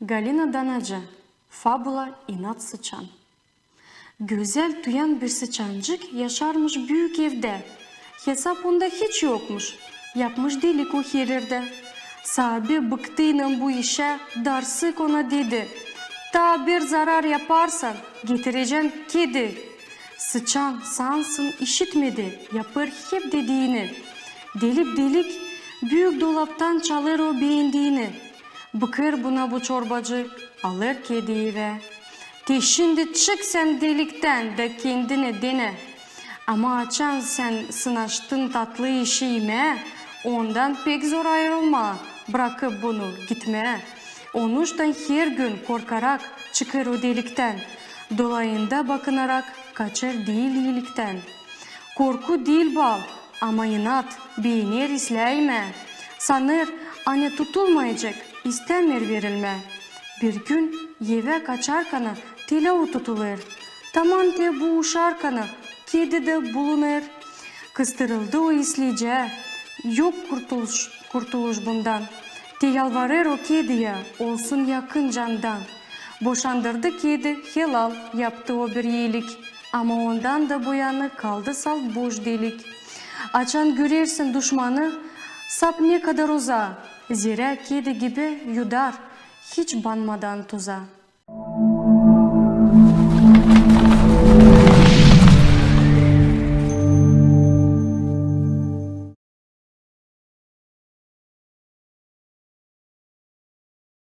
Галина Данаджа. Fabula İnat Sıçan. Güzel duyan bir sıçancık yaşarmış büyük evde. Hesap onda hiç yokmuş. Yapmış delik o herirde. Sahibi bıktığının bu işe darsık ona dedi. Ta bir zarar yaparsan getireceğim kedi. Sıçan sansın işitmedi. Yapır hep dediğini. Delip delik büyük dolaptan çalır o beğendiğini. Bıkır buna bu çorbacı, alır kediyi ve şimdi çık sen delikten de kendini dene. Ama açan sen sınaştın tatlı işime, ondan pek zor ayrılma, bırakıp bunu gitme. Onuştan her gün korkarak çıkar o delikten, dolayında bakınarak kaçır değil iyilikten. Korku değil bal ama inat, beğenir isleyme. Sanır anne tutulmayacak, istemir verilme. Bir gün eve kaçarkana telavu tutulur. Taman te bu uşarkana kedi de bulunur. Kıstırıldı o isleyece, yok kurtuluş bundan. Te yalvarır o kediye, olsun yakın candan. Boşandırdı kedi, helal yaptı o bir iyilik. Ama ondan da bu yana kaldı salt boş delik. Açan görersin düşmanı, sap ne kadar uzağa. Zira kedi gibi yudar, hiç banmadan tuza.